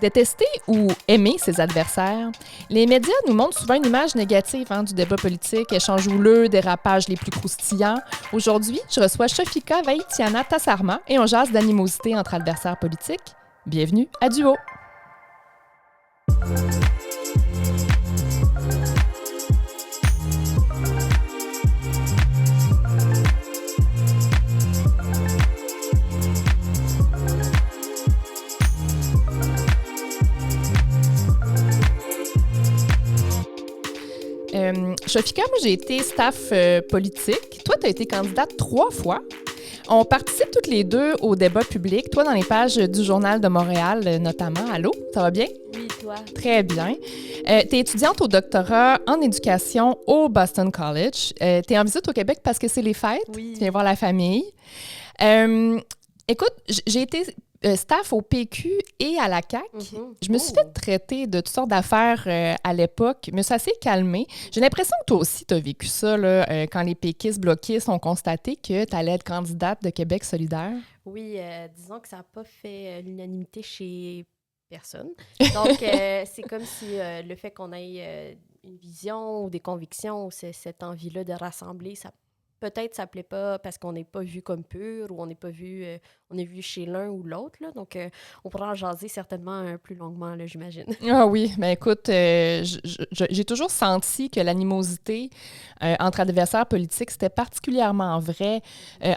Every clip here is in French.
Détester ou aimer ses adversaires? Les médias nous montrent souvent une image négative du débat politique, échanges houleux, dérapages les plus croustillants. Aujourd'hui, je reçois Shafika Vaïtiana Tassarma et on jase d'animosité entre adversaires politiques. Bienvenue à Duo! Shafika, moi, j'ai été staff politique. Toi, tu as été candidate 3 fois. On participe toutes les deux au débat public. Toi, dans les pages du Journal de Montréal, notamment. Allô, ça va bien? Oui, toi? Très bien. Tu es étudiante au doctorat en éducation au Boston College. Tu es en visite au Québec parce que c'est les fêtes. Oui. Tu viens voir la famille. Écoute, j'ai été staff au PQ et à la CAQ. Je me suis fait traiter de toutes sortes d'affaires à l'époque, mais ça s'est calmé. J'ai l'impression que toi aussi, tu as vécu ça là, quand les péquistes bloquistes ont constaté que tu allais être candidate de Québec solidaire. Oui, disons que ça n'a pas fait l'unanimité chez personne. Donc, c'est comme si le fait qu'on ait une vision ou des convictions ou cette envie-là de rassembler, ça peut-être ça plaît pas parce qu'on n'est pas vu comme pur ou on n'est pas vu, on est vu chez l'un ou l'autre. Là. Donc, on pourra en jaser certainement plus longuement, là, j'imagine. Ah oui, bien écoute, j'ai toujours senti que l'animosité entre adversaires politiques, c'était particulièrement vrai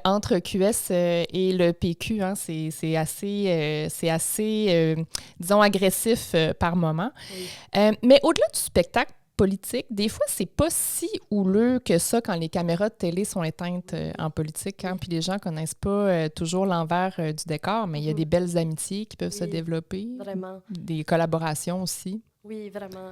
entre QS et le PQ. C'est assez disons, agressif par moment. Oui. Mais au-delà du spectacle politique, des fois, c'est pas si houleux que ça quand les caméras de télé sont éteintes en politique, puis les gens connaissent pas toujours l'envers du décor, mais il y a des belles amitiés qui peuvent se développer. Vraiment. Des collaborations aussi. Oui, vraiment.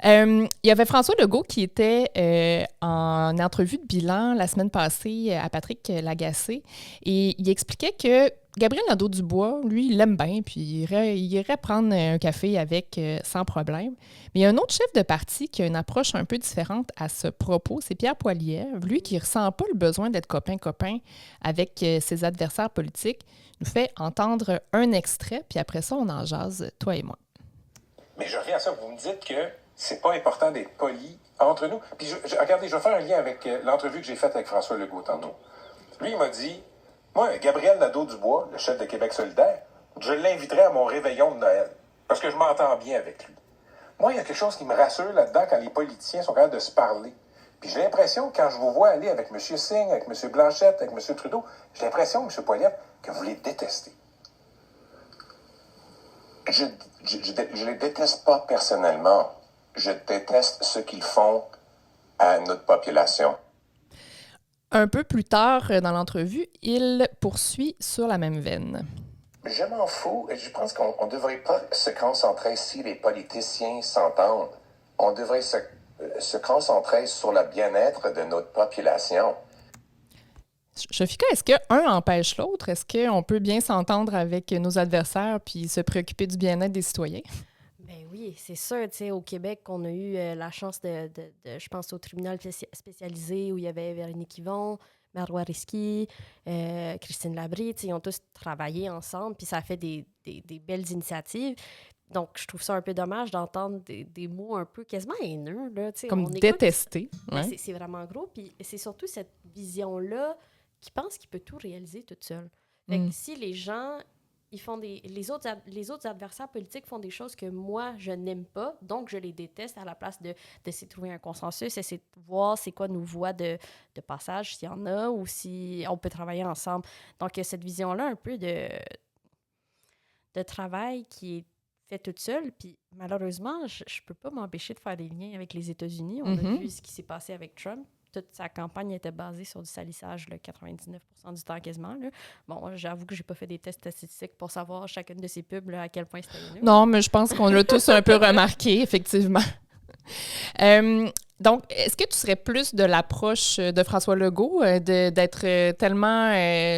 Il y avait François Legault qui était en entrevue de bilan la semaine passée à Patrick Lagacé et il expliquait que Gabriel Nadeau-Dubois, lui, il l'aime bien, puis il irait prendre un café avec sans problème. Mais il y a un autre chef de parti qui a une approche un peu différente à ce propos, c'est Pierre Poilievre. Lui qui ne ressent pas le besoin d'être copain-copain avec ses adversaires politiques, nous fait entendre un extrait, puis après ça, on en jase, toi et moi. Mais je reviens à ça, vous me dites que c'est pas important d'être poli entre nous. Puis regardez, je vais faire un lien avec l'entrevue que j'ai faite avec François Legault tantôt. Lui, il m'a dit, moi, Gabriel Nadeau-Dubois, le chef de Québec solidaire, je l'inviterai à mon réveillon de Noël, parce que je m'entends bien avec lui. Moi, il y a quelque chose qui me rassure là-dedans quand les politiciens sont capables de se parler. Puis j'ai l'impression, quand je vous vois aller avec M. Singh, avec M. Blanchette, avec M. Trudeau, j'ai l'impression, M. Poilievre, que vous les détestez. Je les déteste pas personnellement. Je déteste ce qu'ils font à notre population. Un peu plus tard dans l'entrevue, il poursuit sur la même veine. Je m'en fous. Je pense qu'on ne devrait pas se concentrer si les politiciens s'entendent. On devrait se concentrer sur le bien-être de notre population. Shafika, est-ce qu'un empêche l'autre? Est-ce qu'on peut bien s'entendre avec nos adversaires puis se préoccuper du bien-être des citoyens? Ben oui, c'est sûr. Tu sais, au Québec, on a eu la chance je pense au tribunal spécialisé où il y avait Véronique Yvon, Marois Risky, Christine Labrie. Tu sais, ils ont tous travaillé ensemble, puis ça a fait des belles initiatives. Donc, je trouve ça un peu dommage d'entendre des mots un peu quasiment haineux. Là, tu sais, comme détester. Ouais. C'est vraiment gros. Puis c'est surtout cette vision-là qui pense qu'il peut tout réaliser toute seule. Fait que si les gens... les autres adversaires politiques font des choses que moi, je n'aime pas, donc je les déteste à la place d'essayer de trouver un consensus, essayer de voir c'est quoi nos voies de passage, s'il y en a, ou si on peut travailler ensemble. Donc, il y a cette vision-là un peu de travail qui est fait toute seule, puis malheureusement, je ne peux pas m'empêcher de faire des liens avec les États-Unis. On a vu ce qui s'est passé avec Trump. Toute sa campagne était basée sur du salissage, le 99% du temps quasiment. Là. Bon, j'avoue que j'ai pas fait des tests statistiques pour savoir chacune de ces pubs là, à quel point c'était haineux. Non, mais je pense qu'on l'a tous un peu remarqué, effectivement. Donc, est-ce que tu serais plus de l'approche de François Legault, d'être tellement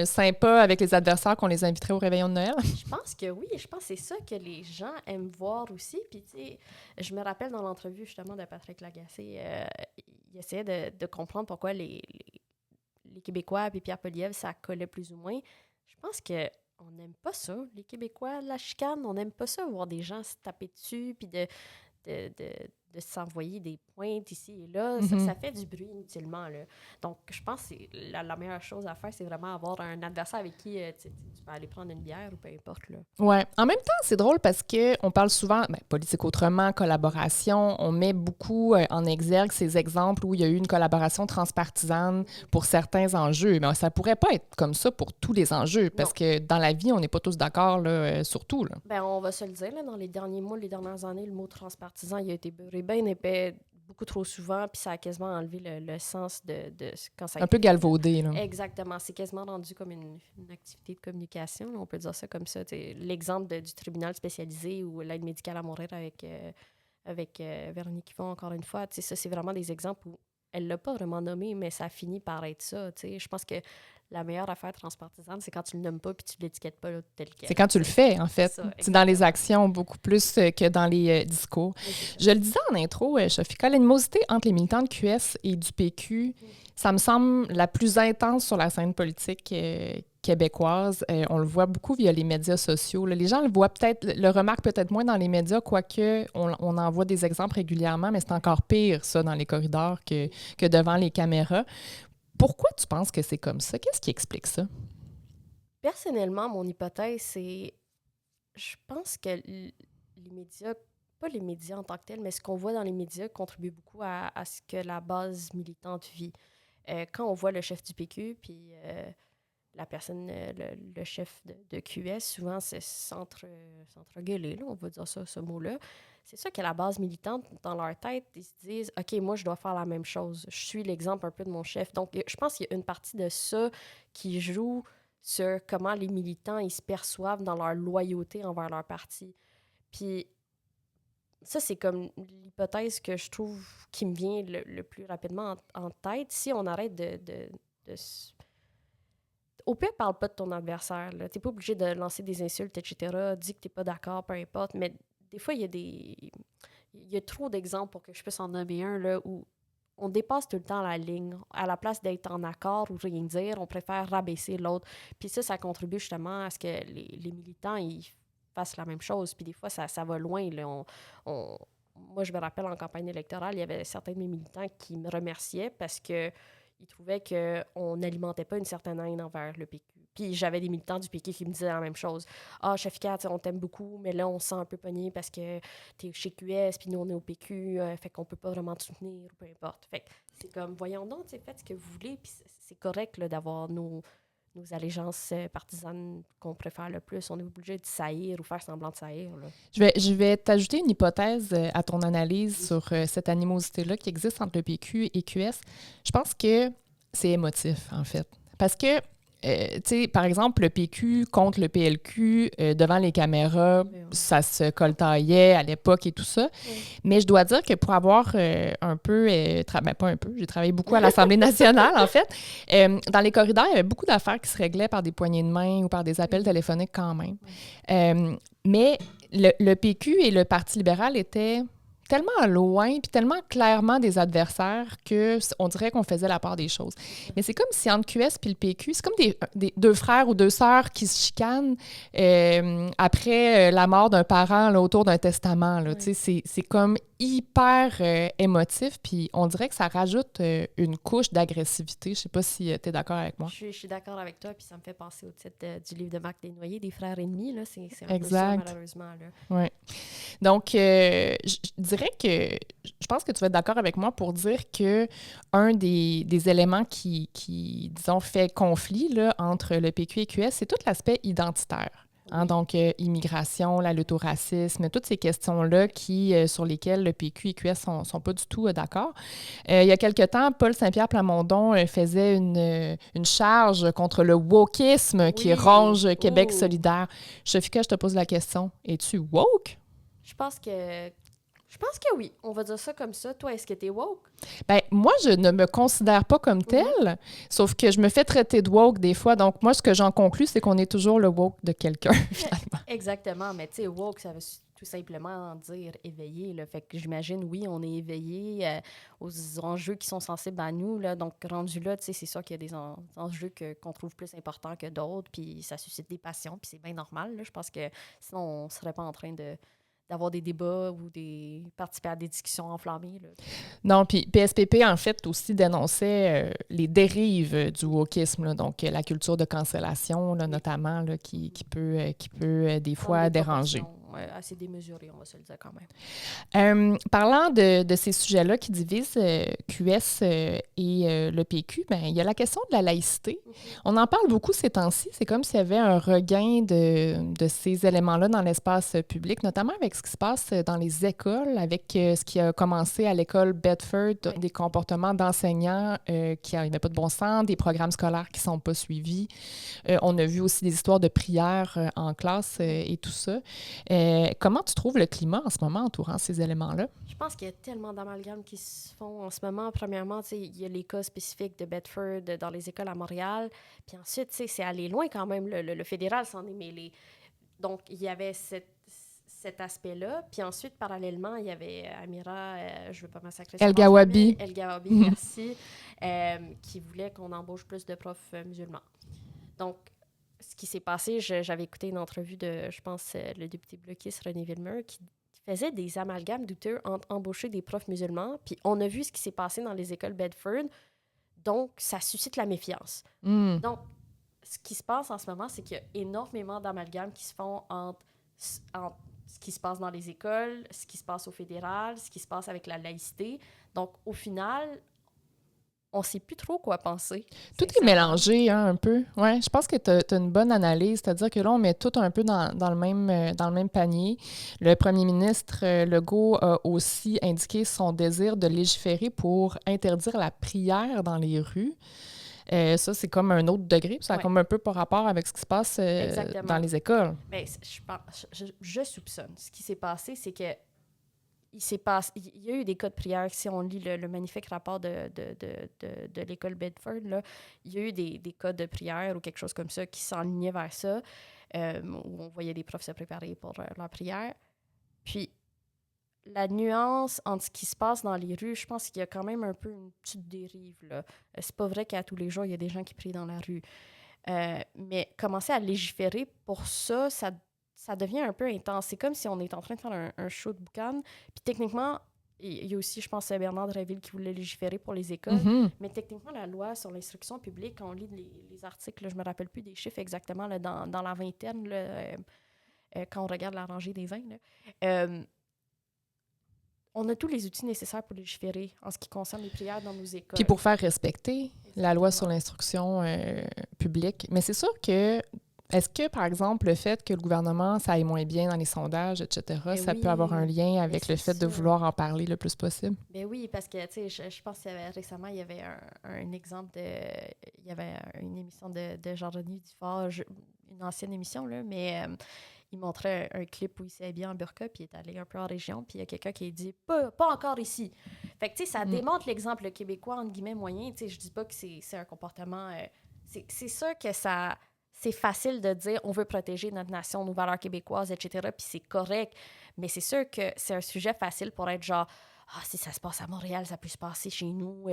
sympa avec les adversaires qu'on les inviterait au réveillon de Noël? Je pense que oui. Je pense que c'est ça que les gens aiment voir aussi. Puis, tu sais, je me rappelle dans l'entrevue, justement, de Patrick Lagacé, il essayait de comprendre pourquoi les Québécois et Pierre Poilievre, ça collait plus ou moins. Je pense qu'on n'aime pas ça, les Québécois, la chicane. On n'aime pas ça, voir des gens se taper dessus, puis de s'envoyer des pointes ici et là. Ça fait du bruit inutilement, là. Donc, je pense que la meilleure chose à faire, c'est vraiment avoir un adversaire avec qui tu peux aller prendre une bière ou peu importe, là. Ouais. En même temps, c'est drôle parce qu'on parle souvent, politique autrement, collaboration, on met beaucoup en exergue ces exemples où il y a eu une collaboration transpartisane pour certains enjeux, mais ça pourrait pas être comme ça pour tous les enjeux, parce que dans la vie, on n'est pas tous d'accord là, sur tout, là. Ben, on va se le dire, là, dans les derniers mois, les dernières années, le mot transpartisan, il a été beurré bien épais beaucoup trop souvent, puis ça a quasiment enlevé le sens de quand ça a un peu galvaudé, là. Exactement. C'est quasiment rendu comme une activité de communication, là, on peut dire ça comme ça. L'exemple du tribunal spécialisé ou l'aide médicale à mourir avec Véronique Yvon, encore une fois, ça, c'est vraiment des exemples où elle ne l'a pas vraiment nommé, mais ça finit par être ça. Je pense que la meilleure affaire transpartisane, c'est quand tu le nommes pas puis tu l'étiquettes pas là, tel quel. C'est quand tu le fais, en fait. C'est dans les actions beaucoup plus que dans les discours. Je le disais en intro, Shafika, l'animosité entre les militants de QS et du PQ, ça me semble la plus intense sur la scène politique québécoise. On le voit beaucoup via les médias sociaux. Là. Les gens le remarquent peut-être moins dans les médias, quoique on en voit des exemples régulièrement, mais c'est encore pire, ça, dans les corridors que devant les caméras. Pourquoi tu penses que c'est comme ça? Qu'est-ce qui explique ça? Personnellement, mon hypothèse, c'est... Je pense que les médias, pas les médias en tant que tels, mais ce qu'on voit dans les médias contribue beaucoup à ce que la base militante vit. Quand on voit le chef du PQ, puis la personne, le chef de QS, souvent, c'est s'entre-gueuler, on va dire ça, ce mot-là. C'est ça que la base militante, dans leur tête, ils se disent « OK, moi, je dois faire la même chose. Je suis l'exemple un peu de mon chef. » Donc, je pense qu'il y a une partie de ça qui joue sur comment les militants ils se perçoivent dans leur loyauté envers leur parti. Puis, ça, c'est comme l'hypothèse que je trouve qui me vient le plus rapidement en tête. Si on arrête de au pire, parle pas de ton adversaire. Tu n'es pas obligé de lancer des insultes, etc. Dis que tu n'es pas d'accord, peu importe. Mais des fois, il y a trop d'exemples pour que je puisse en nommer un là, où on dépasse tout le temps la ligne. À la place d'être en accord ou rien dire, on préfère rabaisser l'autre. Puis ça contribue justement à ce que les militants ils fassent la même chose. Puis des fois, ça va loin. Là. Moi, je me rappelle en campagne électorale, il y avait certains de mes militants qui me remerciaient parce que ils trouvaient qu'on n'alimentait pas une certaine haine envers le PQ. Puis j'avais des militants du PQ qui me disaient la même chose. « Ah, Shafika, on t'aime beaucoup, mais là, on se sent un peu pogné parce que t'es chez QS, puis nous, on est au PQ, fait qu'on peut pas vraiment te soutenir, ou peu importe. » Fait que c'est comme, voyons donc, faites ce que vous voulez, puis c'est correct là, d'avoir nos allégeances partisanes qu'on préfère le plus. On est obligé de saillir ou faire semblant de saillir. Là. Je vais t'ajouter une hypothèse à ton analyse sur cette animosité-là qui existe entre le PQ et QS. Je pense que c'est émotif, en fait. Parce que, tu sais, par exemple, le PQ contre le PLQ, devant les caméras, ça se coltaillait à l'époque et tout ça. Mais je dois dire que pour avoir un peu, pas un peu, j'ai travaillé beaucoup à l'Assemblée nationale, en fait. Dans les corridors, il y avait beaucoup d'affaires qui se réglaient par des poignées de main ou par des appels téléphoniques quand même. Mais le PQ et le Parti libéral étaient tellement loin puis tellement clairement des adversaires qu'on dirait qu'on faisait la part des choses. Mais c'est comme si entre QS puis le PQ, c'est comme des deux frères ou deux sœurs qui se chicanent après la mort d'un parent là, autour d'un testament. Là, c'est comme hyper émotif, puis on dirait que ça rajoute une couche d'agressivité. Je sais pas si tu es d'accord avec moi. Je suis d'accord avec toi, puis ça me fait penser au titre du livre de Marc Desnoyers, des frères ennemis. Là. C'est un peu ça, malheureusement. Oui. Donc, je dirais que je pense que tu vas être d'accord avec moi pour dire que un des éléments qui, disons, fait conflit là, entre le PQ et QS, c'est tout l'aspect identitaire. Hein, donc, immigration, la lutte au racisme, toutes ces questions-là sur lesquelles le PQ et QS sont pas du tout d'accord. Il y a quelque temps, Paul Saint-Pierre Plamondon faisait une charge contre le wokisme qui ronge Québec solidaire. Shafika, je te pose la question. Es-tu woke? Je pense que oui. On va dire ça comme ça. Toi, est-ce que t'es woke? Ben, moi, je ne me considère pas comme telle, sauf que je me fais traiter de woke des fois. Donc, moi, ce que j'en conclus, c'est qu'on est toujours le woke de quelqu'un, finalement. Exactement. Mais tu sais, woke, tout simplement dire éveillé. Là. Fait que j'imagine, oui, on est éveillé aux enjeux qui sont sensibles à nous. Là. Donc, rendu là, c'est sûr qu'il y a des enjeux qu'on trouve plus importants que d'autres, puis ça suscite des passions, puis c'est bien normal. Là. Je pense que sinon, on ne serait pas en train d'avoir des débats ou participer à des discussions enflammées. Là. Non, puis PSPP, en fait, aussi dénonçait les dérives du wokisme, là, donc la culture de cancellation, là, notamment, là, qui peut des fois déranger. Assez démesurées, on va se le dire quand même. Parlant de ces sujets-là qui divisent QS et le PQ, ben, il y a la question de la laïcité. On en parle beaucoup ces temps-ci. C'est comme s'il y avait un regain de ces éléments-là dans l'espace public, notamment avec ce qui se passe dans les écoles, avec ce qui a commencé à l'école Bedford, des comportements d'enseignants qui n'avaient pas de bon sens, des programmes scolaires qui ne sont pas suivis. On a vu aussi des histoires de prières en classe et tout ça. Comment tu trouves le climat en ce moment entourant ces éléments-là? Je pense qu'il y a tellement d'amalgames qui se font en ce moment. Premièrement, il y a les cas spécifiques de Bedford dans les écoles à Montréal. Puis ensuite, c'est allé loin quand même. Le fédéral s'en est mêlé. Donc, il y avait cet aspect-là. Puis ensuite, parallèlement, il y avait Amira, je ne veux pas massacrer El Gawabi. El Gawabi, merci, qui voulait qu'on embauche plus de profs musulmans. Donc, ce qui s'est passé, j'avais écouté une entrevue de, je pense, le député bloquiste René Villemur, qui faisait des amalgames douteux entre embaucher des profs musulmans, puis on a vu ce qui s'est passé dans les écoles Bedford, donc ça suscite la méfiance. Donc, ce qui se passe en ce moment, c'est qu'il y a énormément d'amalgames qui se font entre ce qui se passe dans les écoles, ce qui se passe au fédéral, ce qui se passe avec la laïcité. Donc, au final, on ne sait plus trop quoi penser. Tout est mélangé, hein, un peu. Ouais, je pense que tu as une bonne analyse, c'est-à-dire que là, on met tout un peu dans le même panier. Le premier ministre Legault a aussi indiqué son désir de légiférer pour interdire la prière dans les rues. Ça, c'est comme un autre degré, ça a comme un peu par rapport avec ce qui se passe dans les écoles. Bien, je soupçonne. Ce qui s'est passé, c'est que il y a eu des cas de prière. Si on lit le magnifique rapport de l'école Bedford, là, il y a eu des cas de prière ou quelque chose comme ça qui s'enlignaient vers ça, où on voyait des profs se préparer pour leur prière. Puis, la nuance entre ce qui se passe dans les rues, je pense qu'il y a quand même un peu une petite dérive. Là. C'est pas vrai qu'à tous les jours, il y a des gens qui prient dans la rue. Mais commencer à légiférer pour ça devient un peu intense. C'est comme si on est en train de faire un show de boucan. Puis techniquement, il y a aussi, je pense, Bernard Dréville qui voulait légiférer pour les écoles. Mais techniquement, la loi sur l'instruction publique, quand on lit les articles, là, je ne me rappelle plus des chiffres exactement, là, dans la vingtaine, là, quand on regarde la rangée des 20, là, on a tous les outils nécessaires pour légiférer en ce qui concerne les prières dans nos écoles. Puis pour faire respecter la loi sur l'instruction publique. Mais c'est sûr que est-ce que, par exemple, le fait que le gouvernement, ça aille moins bien dans les sondages, etc., ça peut avoir un lien avec le fait de vouloir en parler le plus possible? Bien oui, parce que, tu sais, je pense que récemment, il y avait un exemple il y avait une émission de Jean-Denis Dufort, une ancienne émission, là, mais il montrait un clip où il s'est habillé en burqa, puis il est allé un peu en région, puis il y a quelqu'un qui a dit « Pas encore ici ». Fait que, tu sais, ça démontre l'exemple québécois, entre guillemets, moyen. Tu sais, je dis pas que c'est un comportement... c'est sûr que ça... C'est facile de dire on veut protéger notre nation, nos valeurs québécoises, etc. Puis c'est correct. Mais c'est sûr que c'est un sujet facile pour être genre si ça se passe à Montréal, ça peut se passer chez nous,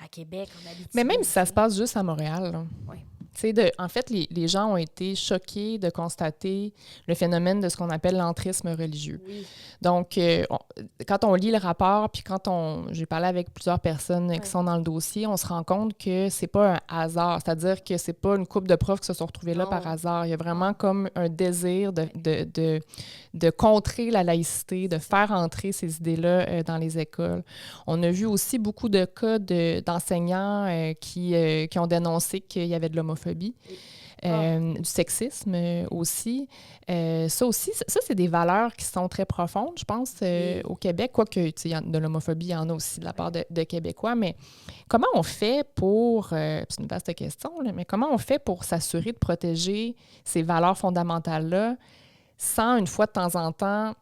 à Québec, en Abitibi. Mais même si ça se passe juste à Montréal, oui. En fait, les gens ont été choqués de constater le phénomène de ce qu'on appelle l'entrisme religieux. Oui. Donc, quand on lit le rapport, puis j'ai parlé avec plusieurs personnes qui sont dans le dossier, on se rend compte que c'est pas un hasard. C'est-à-dire que c'est pas une couple de profs qui se sont retrouvés là par hasard. Il y a vraiment comme un désir de contrer la laïcité, de faire entrer ces idées-là dans les écoles. On a vu aussi beaucoup de cas d'enseignants qui ont dénoncé qu'il y avait de l'homophobie. Du sexisme aussi. Ça, c'est des valeurs qui sont très profondes, je pense, au Québec. Quoique, de l'homophobie, il y en a aussi de la part de Québécois. Mais comment on fait pour... c'est une vaste question, là, mais comment on fait pour s'assurer de protéger ces valeurs fondamentales-là sans, une fois de temps en temps,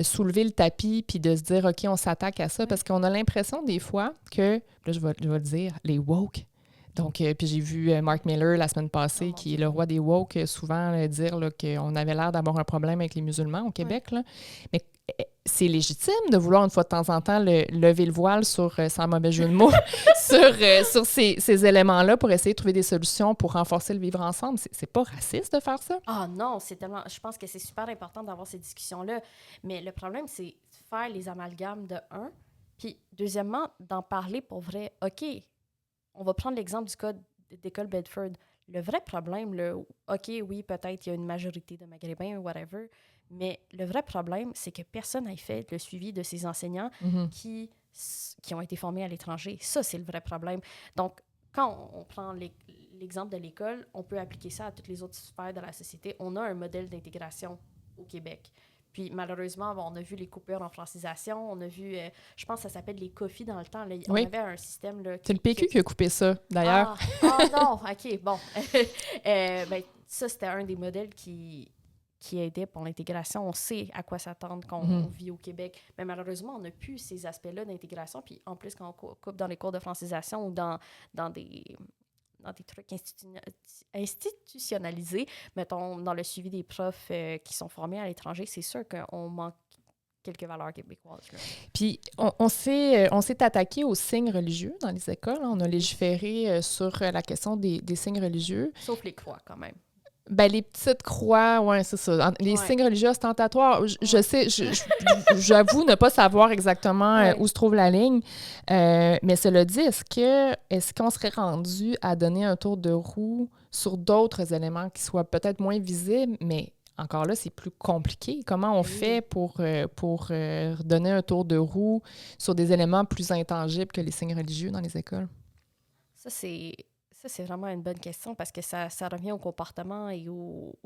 soulever le tapis puis de se dire, OK, on s'attaque à ça? Parce qu'on a l'impression, des fois, que, là, je vais le dire, les woke Donc, puis j'ai vu Mark Miller la semaine passée, qui est le roi des woke, souvent dire là, qu'on avait l'air d'avoir un problème avec les musulmans au Québec. Là. Mais c'est légitime de vouloir une fois de temps en temps lever le voile sur, sans mauvais jeu de mots, sur ces éléments-là pour essayer de trouver des solutions pour renforcer le vivre ensemble. C'est pas raciste de faire ça? Ah non, c'est tellement... Je pense que c'est super important d'avoir ces discussions-là. Mais le problème, c'est faire les amalgames de un. Puis, deuxièmement, d'en parler pour vrai. OK, on va prendre l'exemple du cas d'école Bedford. Le vrai problème, là, OK, oui, peut-être il y a une majorité de Maghrébins ou whatever, mais le vrai problème, c'est que personne n'a fait le suivi de ces enseignants qui ont été formés à l'étranger. Ça, c'est le vrai problème. Donc, quand on prend l'exemple de l'école, on peut appliquer ça à toutes les autres sphères de la société. On a un modèle d'intégration au Québec. Puis, malheureusement, on a vu les coupures en francisation. On a vu, je pense que ça s'appelle les COFI dans le temps. Là, on avait un système... Là, c'est le PQ qui a coupé ça, d'ailleurs. Ah non, OK, bon. Ben, ça, c'était un des modèles qui aidait pour l'intégration. On sait à quoi s'attendre quand on vit au Québec. Mais malheureusement, on n'a plus ces aspects-là d'intégration. Puis, en plus, quand on coupe dans les cours de francisation ou dans des trucs institutionnalisés, mettons, dans le suivi des profs qui sont formés à l'étranger, c'est sûr qu'on manque quelques valeurs québécoises. Là. Puis, on s'est attaqué aux signes religieux dans les écoles. On a légiféré sur la question des signes religieux. Sauf les croix, quand même. Ben, les petites croix, oui, c'est ça. Les signes religieux ostentatoires, je sais, j'avoue ne pas savoir exactement où se trouve la ligne, mais cela dit, est-ce qu'on serait rendu à donner un tour de roue sur d'autres éléments qui soient peut-être moins visibles, mais encore là, c'est plus compliqué. Comment on fait pour donner un tour de roue sur des éléments plus intangibles que les signes religieux dans les écoles? Ça, c'est vraiment une bonne question parce que ça revient au comportement et aux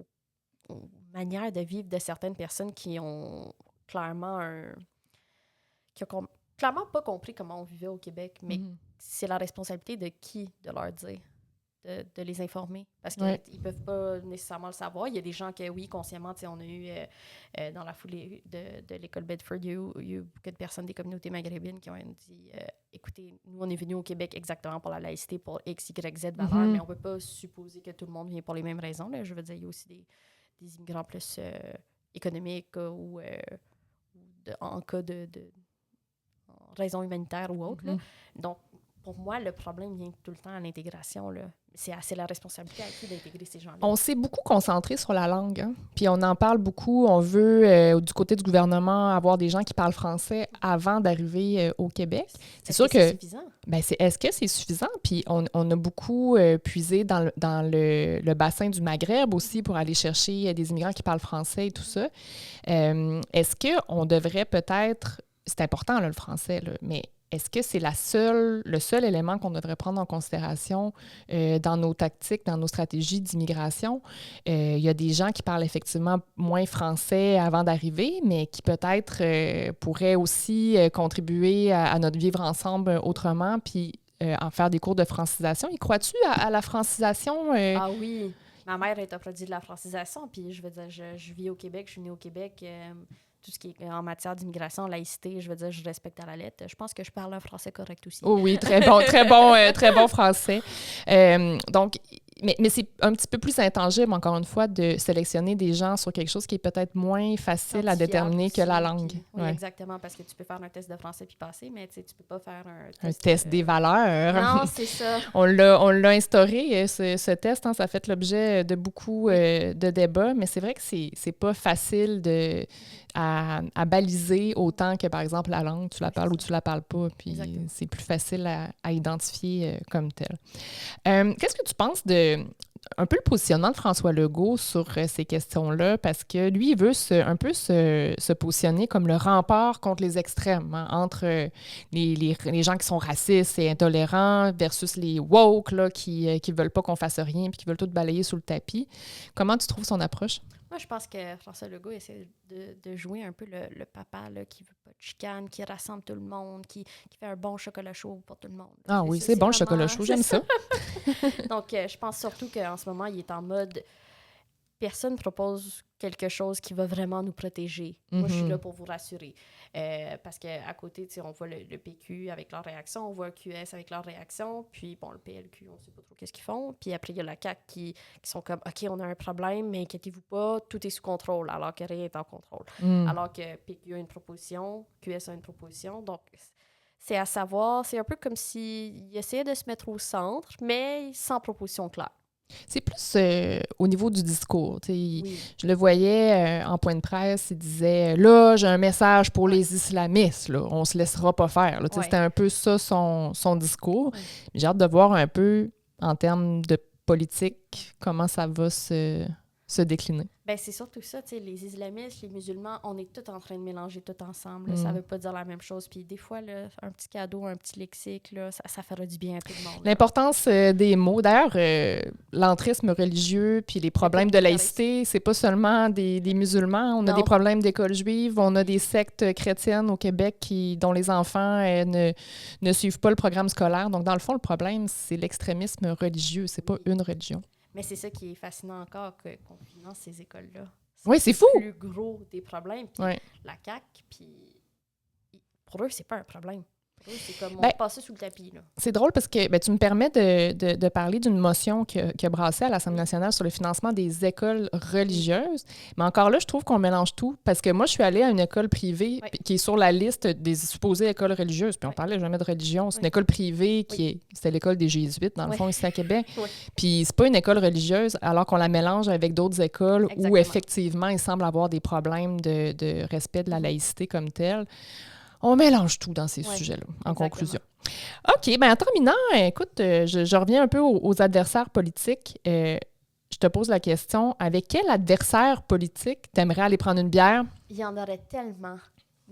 manières de vivre de certaines personnes qui ont clairement clairement pas compris comment on vivait au Québec, mais c'est la responsabilité de qui de leur dire, de les informer parce qu'ils peuvent pas nécessairement le savoir. Il y a des gens qui, oui, consciemment, on a eu dans la foulée de l'école Bedford, il y a eu beaucoup de personnes des communautés maghrébines qui ont dit écoutez, nous, on est venus au Québec exactement pour la laïcité, pour X, Y, Z valeurs, mais on peut pas supposer que tout le monde vient pour les mêmes raisons. Là. Je veux dire, il y a aussi des immigrants plus économiques ou en cas de raison humanitaire ou autre. Là. Donc, pour moi, le problème vient tout le temps à l'intégration. Là. C'est la responsabilité à qui d'intégrer ces gens-là. On s'est beaucoup concentré sur la langue, hein? Puis on en parle beaucoup. On veut, du côté du gouvernement, avoir des gens qui parlent français avant d'arriver au Québec. C'est sûr que c'est suffisant? Ben est-ce que c'est suffisant? Puis on a beaucoup puisé dans le bassin du Maghreb aussi pour aller chercher des immigrants qui parlent français et tout ça. Est-ce qu'on devrait peut-être... C'est important, là, le français, là, mais... Est-ce que c'est le seul élément qu'on devrait prendre en considération dans nos tactiques, dans nos stratégies d'immigration? Il y a des gens qui parlent effectivement moins français avant d'arriver, mais qui peut-être pourraient aussi contribuer à notre vivre ensemble autrement, puis en faire des cours de francisation. Y crois-tu à la francisation? Ah oui! Ma mère est un produit de la francisation, puis je veux dire, je vis au Québec, je suis née au Québec... tout ce qui est en matière d'immigration, laïcité, je veux dire, je respecte à la lettre. Je pense que je parle un français correct aussi. Oh oui, très bon français. Donc, mais c'est un petit peu plus intangible, encore une fois, de sélectionner des gens sur quelque chose qui est peut-être moins facile à déterminer que la langue. Oui, exactement, parce que tu peux faire un test de français puis passer, mais tu peux pas faire un test des valeurs. Non, c'est ça. On l'a instauré, ce test, hein, ça a fait l'objet de beaucoup de débats, mais c'est vrai que c'est pas facile à baliser autant que, par exemple, la langue, tu la parles ou tu la parles pas, puis c'est plus facile à identifier comme tel. Qu'est-ce que tu penses un peu le positionnement de François Legault sur ces questions-là, parce que lui, il veut un peu se positionner comme le rempart contre les extrêmes, hein, entre les gens qui sont racistes et intolérants versus les woke là, qui veulent pas qu'on fasse rien puis qui veulent tout balayer sous le tapis. Comment tu trouves son approche? Moi, je pense que François Legault essaie de jouer un peu le papa là, qui veut pas de chicane, qui rassemble tout le monde, qui fait un bon chocolat chaud pour tout le monde. Ah oui, c'est bon le chocolat chaud, j'aime ça. Donc, je pense surtout qu'en ce moment, il est en mode... personne propose quelque chose qui va vraiment nous protéger. Moi, je suis là pour vous rassurer. Parce qu'à côté, on voit le PQ avec leur réaction, on voit le QS avec leur réaction, puis bon, le PLQ, on ne sait pas trop qu'est-ce qu'ils font. Puis après, il y a la CAQ qui sont comme « OK, on a un problème, mais inquiétez-vous pas, tout est sous contrôle », alors que rien n'est en contrôle. Alors que PQ a une proposition, QS a une proposition. Donc, c'est à savoir, c'est un peu comme s'ils essayaient de se mettre au centre, mais sans proposition claire. C'est plus au niveau du discours. Oui. Je le voyais en point de presse, il disait « Là, j'ai un message pour les islamistes, là. On se laissera pas faire. » C'était un peu ça son discours. J'ai hâte de voir un peu, en termes de politique, comment ça va se décliner. Ben c'est surtout ça, les islamistes, les musulmans, on est tous en train de mélanger tout ensemble. Là, ça veut pas dire la même chose. Puis des fois, là, un petit cadeau, un petit lexique, là, ça fera du bien à tout le monde. L'importance des mots. D'ailleurs, l'entrisme religieux puis les problèmes de laïcité, c'est pas seulement des musulmans. On a des problèmes d'école juive, on a des sectes chrétiennes au Québec dont les enfants ne suivent pas le programme scolaire. Donc, dans le fond, le problème, c'est l'extrémisme religieux. C'est pas une religion. Mais c'est ça qui est fascinant encore, qu'on finance ces écoles-là. C'est fou! C'est le plus gros des problèmes. Puis la CAQ, puis pour eux, c'est pas un problème. Pour eux, c'est comme on passe sous le tapis. Là. C'est drôle parce que tu me permets de parler d'une motion qui a brassé à l'Assemblée nationale sur le financement des écoles religieuses. Mais encore là, je trouve qu'on mélange tout. Parce que moi, je suis allée à une école privée qui est sur la liste des supposées écoles religieuses. Puis on parlait jamais de religion. C'est une école privée c'était l'école des Jésuites, dans le fond, ici à Québec. Puis c'est pas une école religieuse, alors qu'on la mélange avec d'autres écoles où effectivement, il semble avoir des problèmes de respect de la laïcité comme telle. On mélange tout dans ces sujets-là, en conclusion. OK, bien en terminant, écoute, je reviens un peu aux adversaires politiques. Je te pose la question, avec quel adversaire politique t'aimerais aller prendre une bière? Il y en aurait tellement.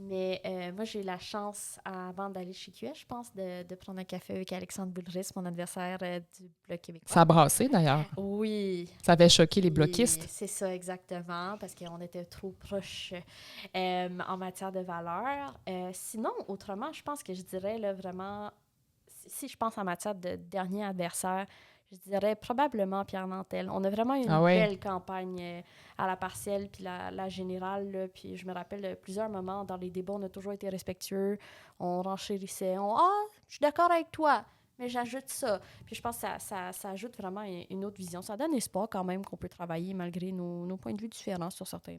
Mais moi, j'ai eu la chance, avant d'aller chez QS, je pense, de prendre un café avec Alexandre Boulris, mon adversaire du Bloc québécois. Ça a brassé, d'ailleurs. Oui. Ça avait choqué les bloquistes. C'est ça, exactement, parce qu'on était trop proches en matière de valeurs. Sinon, autrement, je pense que je dirais là, vraiment, si je pense en matière de dernier adversaire, je dirais probablement Pierre Nantel. On a vraiment eu une belle campagne à la partielle puis la générale. Là, puis je me rappelle de plusieurs moments dans les débats, on a toujours été respectueux. On renchérissait. Je suis d'accord avec toi, mais j'ajoute ça. Puis je pense que ça ajoute vraiment une autre vision. Ça donne espoir quand même qu'on peut travailler malgré nos points de vue différents sur certains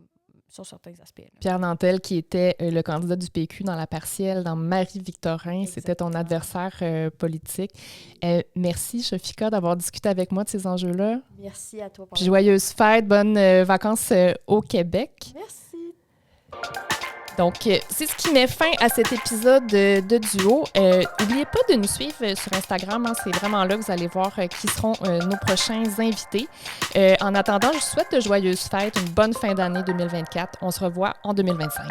aspects. Là. Pierre Nantel, qui était le candidat du PQ dans la partielle, dans Marie-Victorin, c'était ton adversaire politique. Merci, Shafika, d'avoir discuté avec moi de ces enjeux-là. Merci à toi. Puis joyeuses fêtes, bonnes vacances au Québec. Merci. Donc, c'est ce qui met fin à cet épisode de Duo. N'oubliez pas de nous suivre sur Instagram. C'est vraiment là que vous allez voir qui seront nos prochains invités. En attendant, je vous souhaite de joyeuses fêtes, une bonne fin d'année 2024. On se revoit en 2025.